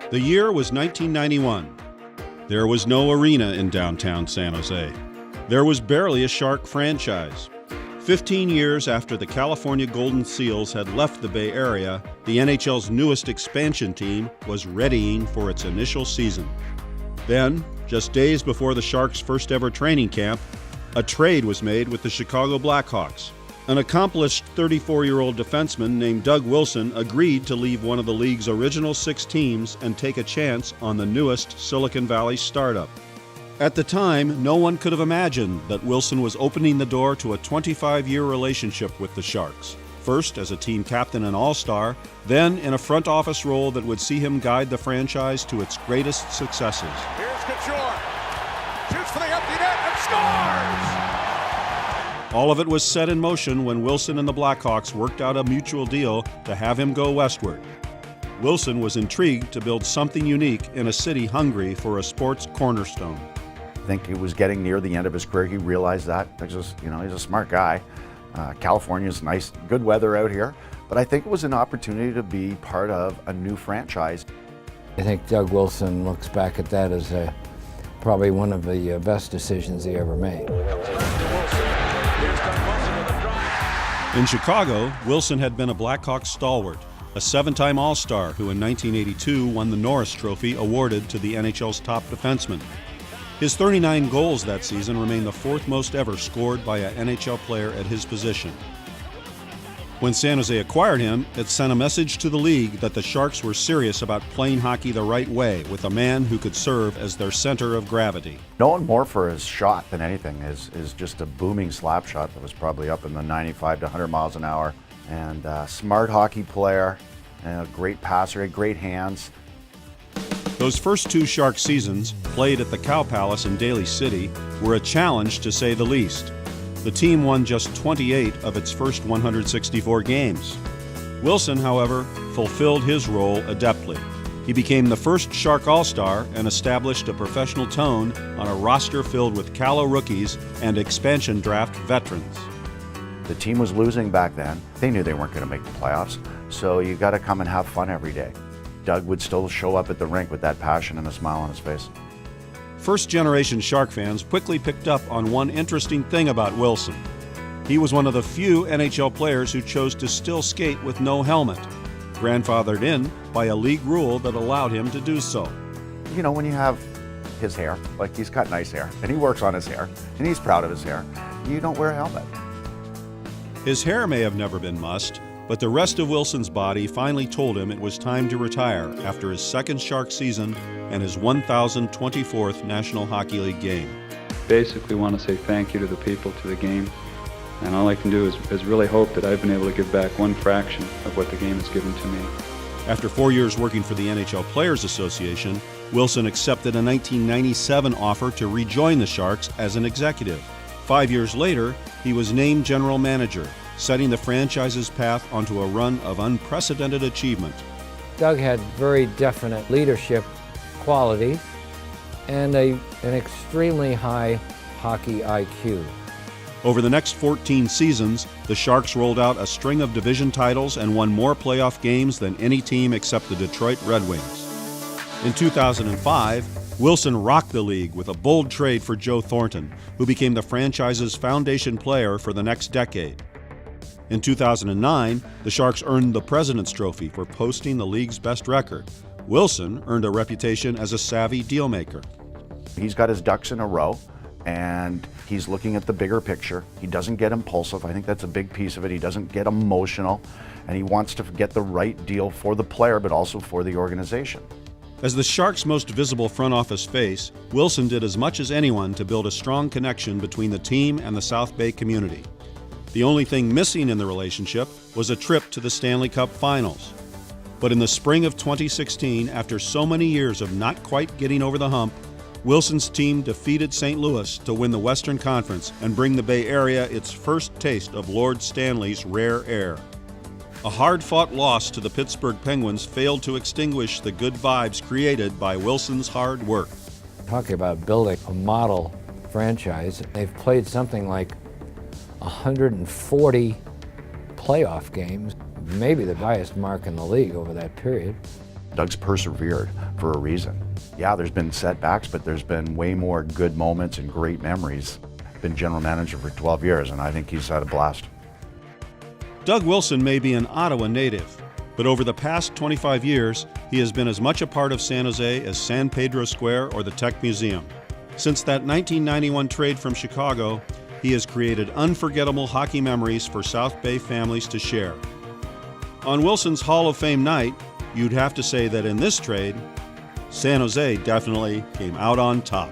The year was 1991. There was no arena in downtown San Jose. There was barely a Shark franchise. 15 years after the California Golden Seals had left the Bay Area, the NHL's newest expansion team was readying for its initial season. Then, just days before the Sharks' first ever training camp, a trade was made with the Chicago Blackhawks. An accomplished 34-year-old defenseman named Doug Wilson agreed to leave one of the league's original 6 teams and take a chance on the newest Silicon Valley startup. At the time, no one could have imagined that Wilson was opening the door to a 25-year relationship with the Sharks, first as a team captain and all-star, then in a front office role that would see him guide the franchise to its greatest successes. Here's Couture, shoots for the empty net and scores! All of it was set in motion when Wilson and the Blackhawks worked out a mutual deal to have him go westward. Wilson was intrigued to build something unique in a city hungry for a sports cornerstone. I think it was getting near the end of his career. He realized that. He's a smart guy. California's nice, good weather out here. But I think it was an opportunity to be part of a new franchise. I think Doug Wilson looks back at that as probably one of the best decisions he ever made. In Chicago, Wilson had been a Blackhawks stalwart, a 7-time All-Star who in 1982 won the Norris Trophy awarded to the NHL's top defenseman. His 39 goals that season remain the 4th most ever scored by an NHL player at his position. When San Jose acquired him, it sent a message to the league that the Sharks were serious about playing hockey the right way with a man who could serve as their center of gravity. Known more for his shot than anything is just a booming slap shot that was probably up in the 95 to 100 miles an hour. And smart hockey player, and a great passer, had great hands. Those first 2 Shark seasons, played at the Cow Palace in Daly City, were a challenge to say the least. The team won just 28 of its first 164 games. Wilson, however, fulfilled his role adeptly. He became the first Shark All-Star and established a professional tone on a roster filled with callow rookies and expansion draft veterans. The team was losing back then. They knew they weren't going to make the playoffs, so you got to come and have fun every day. Doug would still show up at the rink with that passion and a smile on his face. First-generation Shark fans quickly picked up on one interesting thing about Wilson. He was one of the few NHL players who chose to still skate with no helmet, grandfathered in by a league rule that allowed him to do so. You know, when you have his hair, like he's got nice hair, and he works on his hair, and he's proud of his hair, you don't wear a helmet. His hair may have never been mussed, but the rest of Wilson's body finally told him it was time to retire after his second Shark season and his 1,024th National Hockey League game. Basically want to say thank you to the people, to the game, and all I can do is really hope that I've been able to give back one fraction of what the game has given to me. After 4 years working for the NHL Players Association, Wilson accepted a 1997 offer to rejoin the Sharks as an executive. 5 years later, he was named general manager, setting the franchise's path onto a run of unprecedented achievement. Doug had very definite leadership qualities and an extremely high hockey IQ. Over the next 14 seasons, the Sharks rolled out a string of division titles and won more playoff games than any team except the Detroit Red Wings. In 2005, Wilson rocked the league with a bold trade for Joe Thornton, who became the franchise's foundation player for the next decade. In 2009, the Sharks earned the President's Trophy for posting the league's best record. Wilson earned a reputation as a savvy dealmaker. He's got his ducks in a row, and he's looking at the bigger picture. He doesn't get impulsive. I think that's a big piece of it. He doesn't get emotional, and he wants to get the right deal for the player, but also for the organization. As the Sharks' most visible front office face, Wilson did as much as anyone to build a strong connection between the team and the South Bay community. The only thing missing in the relationship was a trip to the Stanley Cup Finals. But in the spring of 2016, after so many years of not quite getting over the hump, Wilson's team defeated St. Louis to win the Western Conference and bring the Bay Area its first taste of Lord Stanley's rare air. A hard-fought loss to the Pittsburgh Penguins failed to extinguish the good vibes created by Wilson's hard work. Talking about building a model franchise, they've played something like 140 playoff games, maybe the highest mark in the league over that period. Doug's persevered for a reason. Yeah, there's been setbacks, but there's been way more good moments and great memories. Been general manager for 12 years, and I think he's had a blast. Doug Wilson may be an Ottawa native, but over the past 25 years, he has been as much a part of San Jose as San Pedro Square or the Tech Museum. Since that 1991 trade from Chicago, he has created unforgettable hockey memories for South Bay families to share. On Wilson's Hall of Fame night, you'd have to say that in this trade, San Jose definitely came out on top.